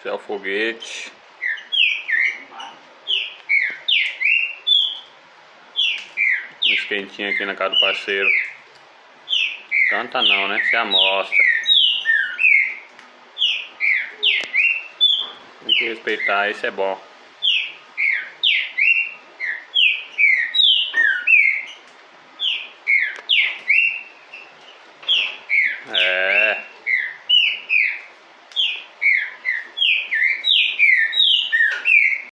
Céu foguete. Um esquentinho aqui na casa do parceiro. Canta não, né? Se amostra. Tem que respeitar, isso é bom.